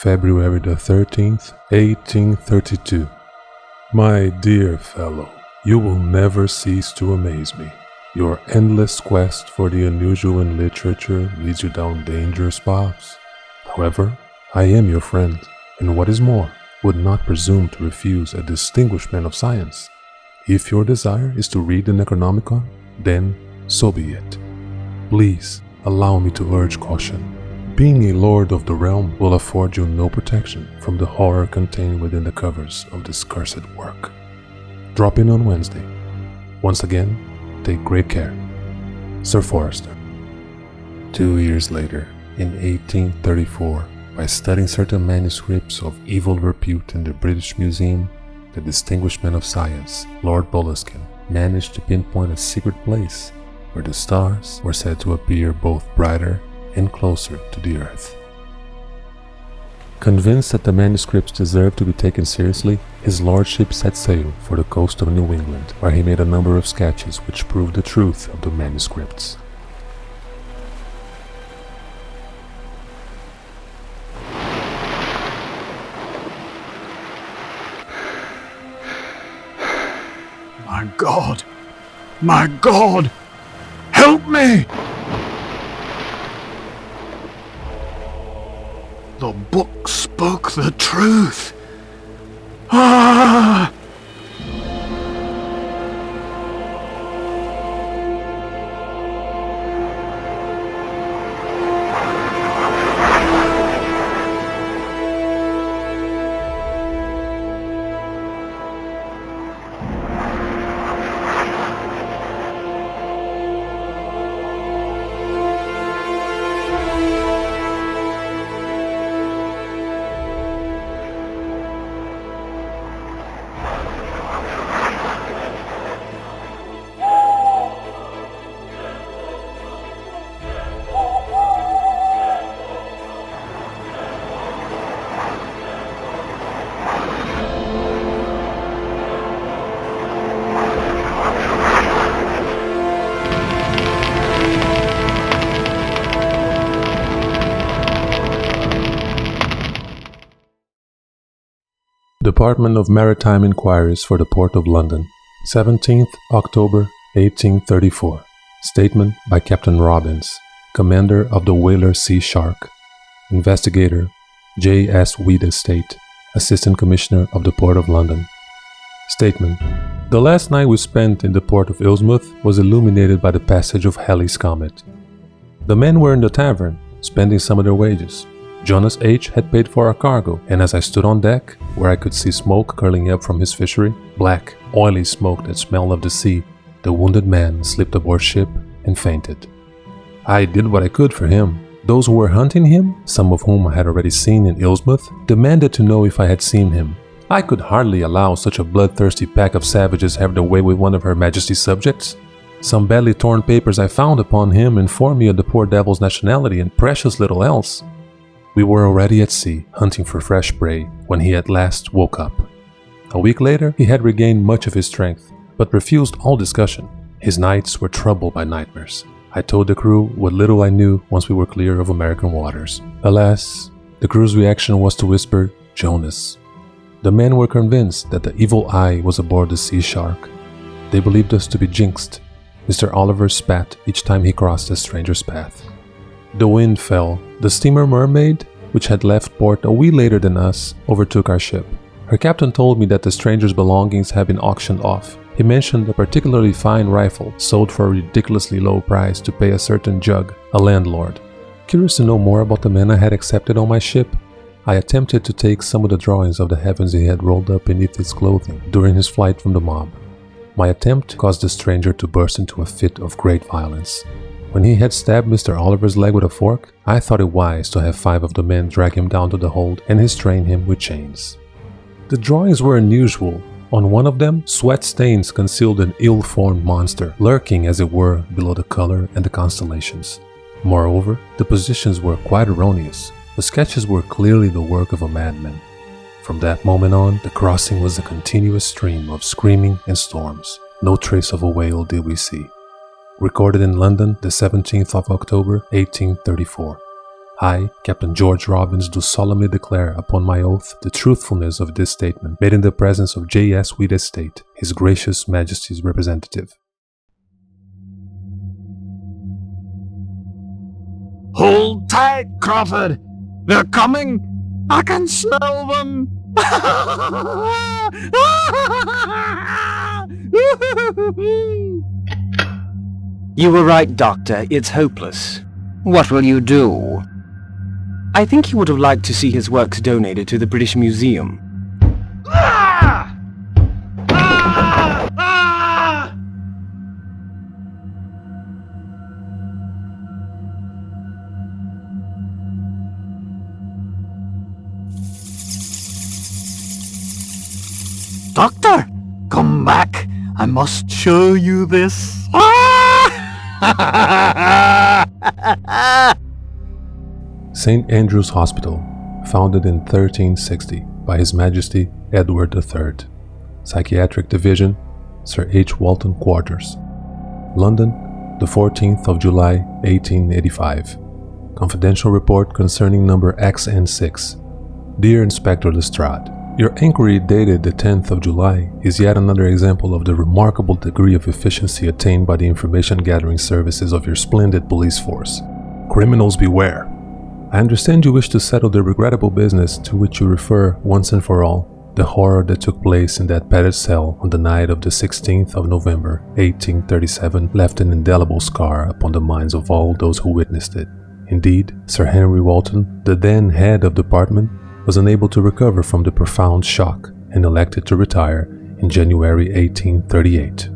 February the 13th, 1832. My dear fellow, you will never cease to amaze me. Your endless quest for the unusual in literature leads you down dangerous paths. However, I am your friend, and what is more, would not presume to refuse a distinguished man of science. If your desire is to read the Necronomicon, then so be it. Please allow me to urge caution. Being a lord of the realm will afford you no protection from the horror contained within the covers of this cursed work. Drop in on Wednesday. Once again, take great care. Sir Forrester. 2 years later, in 1834, by studying certain manuscripts of evil repute in the British Museum, the distinguished man of science, Lord Boleskine, managed to pinpoint a secret place where the stars were said to appear both brighter and closer to the earth. Convinced that the manuscripts deserved to be taken seriously, his lordship set sail for the coast of New England, where he made a number of sketches which proved the truth of the manuscripts. My God! My God! Help me! The book spoke the truth. Ah! Department of Maritime Inquiries for the Port of London, 17th October 1834. Statement by Captain Robbins, Commander of the whaler Sea Shark. Investigator J.S. Weed Estate, Assistant Commissioner of the Port of London. Statement: the last night we spent in the port of Innsmouth was illuminated by the passage of Halley's Comet. The men were in the tavern, spending some of their wages. Jonas H. had paid for our cargo, and as I stood on deck, where I could see smoke curling up from his fishery, black, oily smoke that smelled of the sea, the wounded man slipped aboard ship and fainted. I did what I could for him. Those who were hunting him, some of whom I had already seen in Innsmouth, demanded to know if I had seen him. I could hardly allow such a bloodthirsty pack of savages have their way with one of Her Majesty's subjects. Some badly torn papers I found upon him informed me of the poor devil's nationality and precious little else. We were already at sea, hunting for fresh prey, when he at last woke up. A week later, he had regained much of his strength, but refused all discussion. His nights were troubled by nightmares. I told the crew what little I knew once we were clear of American waters. Alas, the crew's reaction was to whisper, "Jonas." The men were convinced that the evil eye was aboard the Sea Shark. They believed us to be jinxed. Mr. Oliver spat each time he crossed a stranger's path. The wind fell. The steamer Mermaid, which had left port a wee later than us, overtook our ship. Her captain told me that the stranger's belongings had been auctioned off. He mentioned a particularly fine rifle sold for a ridiculously low price to pay a certain Jug, a landlord. Curious to know more about the men I had accepted on my ship, I attempted to take some of the drawings of the heavens he had rolled up beneath his clothing during his flight from the mob. My attempt caused the stranger to burst into a fit of great violence. When he had stabbed Mr. Oliver's leg with a fork, I thought it wise to have 5 of the men drag him down to the hold and restrain him with chains. The drawings were unusual. On one of them, sweat stains concealed an ill-formed monster, lurking as it were below the color and the constellations. Moreover, the positions were quite erroneous. The sketches were clearly the work of a madman. From that moment on, the crossing was a continuous stream of screaming and storms. No trace of a whale did we see. Recorded in London, the 17th of October, 1834. I, Captain George Robbins, do solemnly declare upon my oath the truthfulness of this statement made in the presence of J.S. Weed Estate, His Gracious Majesty's representative. Hold tight, Crawford! They're coming! I can smell them! You were right, Doctor. It's hopeless. What will you do? I think he would have liked to see his works donated to the British Museum. Doctor, come back. I must show you this. St. Andrew's Hospital, founded in 1360 by His Majesty Edward III. Psychiatric Division, Sir H. Walton Quarters. London, the 14th of July, 1885. Confidential report concerning number XN6. Dear Inspector Lestrade, your inquiry dated the 10th of July is yet another example of the remarkable degree of efficiency attained by the information gathering services of your splendid police force. Criminals beware! I understand you wish to settle the regrettable business to which you refer once and for all, the horror that took place in that padded cell on the night of the 16th of November, 1837 left an indelible scar upon the minds of all those who witnessed it. Indeed, Sir Henry Walton, the then head of department, was unable to recover from the profound shock and elected to retire in January 1838.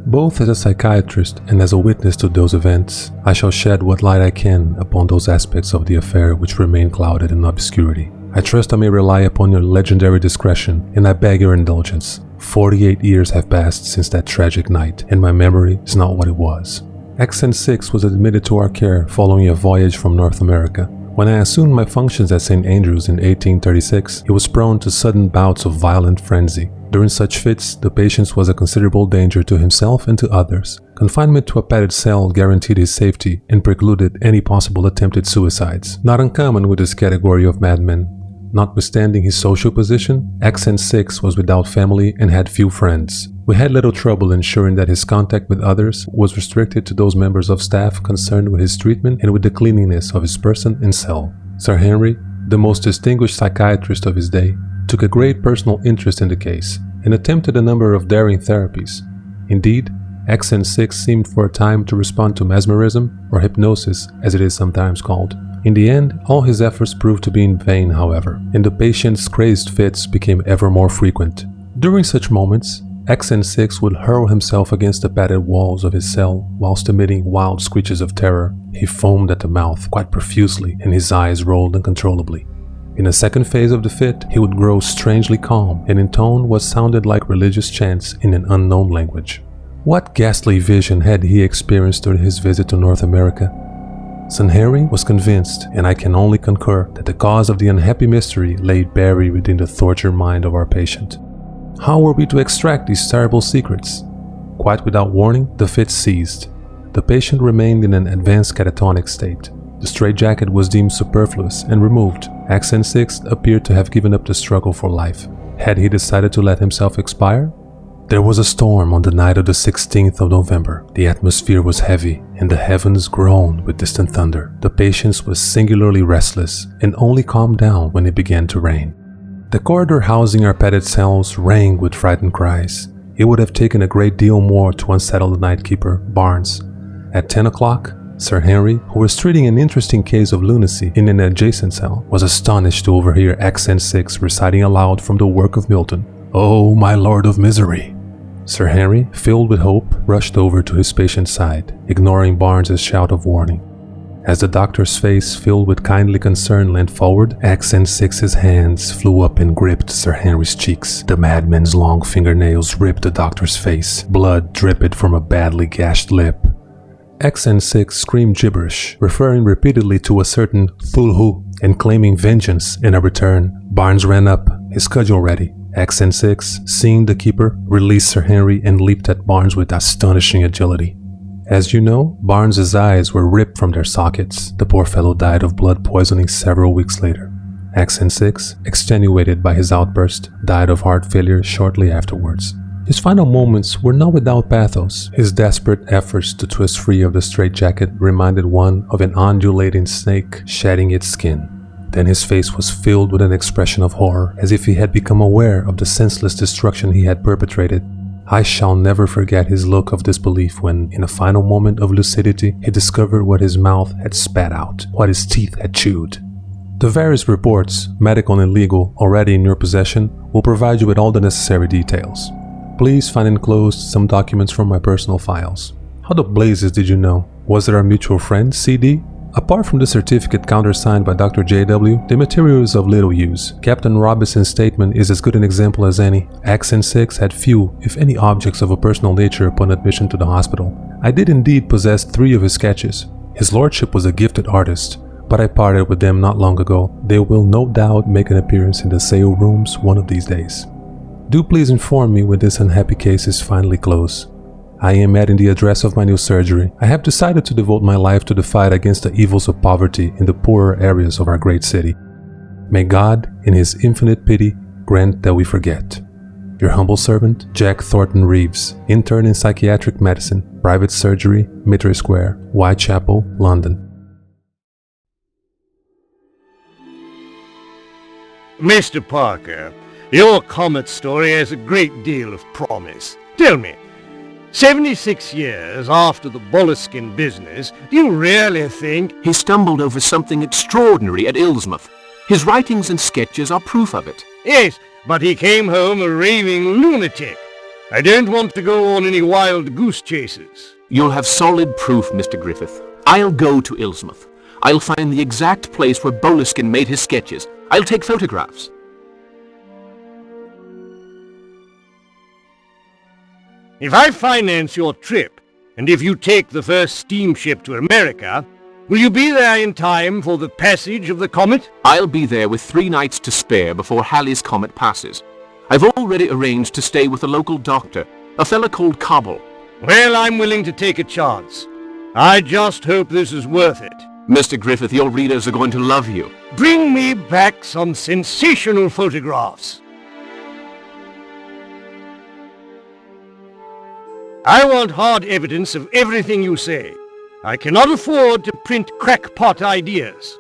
Both as a psychiatrist and as a witness to those events, I shall shed what light I can upon those aspects of the affair which remain clouded in obscurity. I trust I may rely upon your legendary discretion, and I beg your indulgence. 48 years have passed since that tragic night, and my memory is not what it was. XN6 was admitted to our care following a voyage from North America. When I assumed my functions at St. Andrews in 1836, he was prone to sudden bouts of violent frenzy. During such fits, the patient was a considerable danger to himself and to others. Confinement to a padded cell guaranteed his safety and precluded any possible attempted suicides, not uncommon with this category of madmen. Notwithstanding his social position, XN6 was without family and had few friends. We had little trouble ensuring that his contact with others was restricted to those members of staff concerned with his treatment and with the cleanliness of his person and cell. Sir Henry, the most distinguished psychiatrist of his day, took a great personal interest in the case and attempted a number of daring therapies. Indeed, XN6 seemed for a time to respond to mesmerism, or hypnosis as it is sometimes called. In the end, all his efforts proved to be in vain, however, and the patient's crazed fits became ever more frequent. During such moments, XN6 would hurl himself against the padded walls of his cell whilst emitting wild screeches of terror. He foamed at the mouth quite profusely and his eyes rolled uncontrollably. In a second phase of the fit, he would grow strangely calm and intone what sounded like religious chants in an unknown language. What ghastly vision had he experienced during his visit to North America? St. Henry was convinced, and I can only concur, that the cause of the unhappy mystery lay buried within the tortured mind of our patient. How were we to extract these terrible secrets? Quite without warning, the fit ceased. The patient remained in an advanced catatonic state. The straitjacket was deemed superfluous and removed. XN6 appeared to have given up the struggle for life. Had he decided to let himself expire? There was a storm on the night of the 16th of November. The atmosphere was heavy, and the heavens groaned with distant thunder. The patient was singularly restless, and only calmed down when it began to rain. The corridor housing our padded cells rang with frightened cries. It would have taken a great deal more to unsettle the nightkeeper, Barnes. At 10 o'clock, Sir Henry, who was treating an interesting case of lunacy in an adjacent cell, was astonished to overhear XN6 reciting aloud from the work of Milton, "Oh, my Lord of Misery." Sir Henry, filled with hope, rushed over to his patient's side, ignoring Barnes's shout of warning. As the doctor's face, filled with kindly concern, leaned forward, XN6's hands flew up and gripped Sir Henry's cheeks. The madman's long fingernails ripped the doctor's face. Blood dripped from a badly gashed lip. XN6 screamed gibberish, referring repeatedly to a certain Cthulhu and claiming vengeance in a return. Barnes ran up, his cudgel ready. XN6, seeing the keeper, released Sir Henry and leaped at Barnes with astonishing agility. As you know, Barnes's eyes were ripped from their sockets. The poor fellow died of blood poisoning several weeks later. Accent 6, extenuated by his outburst, died of heart failure shortly afterwards. His final moments were not without pathos. His desperate efforts to twist free of the straitjacket reminded one of an undulating snake shedding its skin. Then his face was filled with an expression of horror, as if he had become aware of the senseless destruction he had perpetrated. I shall never forget his look of disbelief when, in a final moment of lucidity, he discovered what his mouth had spat out, what his teeth had chewed. The various reports, medical and legal, already in your possession, will provide you with all the necessary details. Please find enclosed some documents from my personal files. How the blazes did you know? Was there a mutual friend, CD? Apart from the certificate countersigned by Dr. JW, the material is of little use. Captain Robinson's statement is as good an example as any. Accent 6 had few, if any, objects of a personal nature upon admission to the hospital. I did indeed possess 3 of his sketches. His lordship was a gifted artist, but I parted with them not long ago. They will no doubt make an appearance in the sale rooms one of these days. Do please inform me when this unhappy case is finally closed. I am adding the address of my new surgery. I have decided to devote my life to the fight against the evils of poverty in the poorer areas of our great city. May God, in His infinite pity, grant that we forget. Your humble servant, Jack Thornton Reeves, intern in psychiatric medicine, private surgery, Mitre Square, Whitechapel, London. Mr. Parker, your Comet story has a great deal of promise. Tell me, 76 years after the Boleskine business, do you really think... He stumbled over something extraordinary at Ilsmouth. His writings and sketches are proof of it. Yes, but he came home a raving lunatic. I don't want to go on any wild goose chases. You'll have solid proof, Mr. Griffith. I'll go to Ilsmouth. I'll find the exact place where Boleskine made his sketches. I'll take photographs. If I finance your trip, and if you take the first steamship to America, will you be there in time for the passage of the comet? I'll be there with 3 nights to spare before Halley's Comet passes. I've already arranged to stay with a local doctor, a fella called Cobble. Well, I'm willing to take a chance. I just hope this is worth it. Mr. Griffith, your readers are going to love you. Bring me back some sensational photographs. I want hard evidence of everything you say. I cannot afford to print crackpot ideas.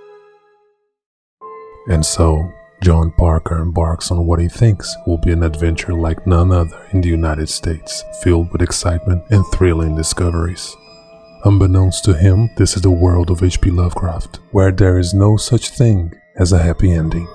And so, John Parker embarks on what he thinks will be an adventure like none other in the United States, filled with excitement and thrilling discoveries. Unbeknownst to him, this is the world of H.P. Lovecraft, where there is no such thing as a happy ending.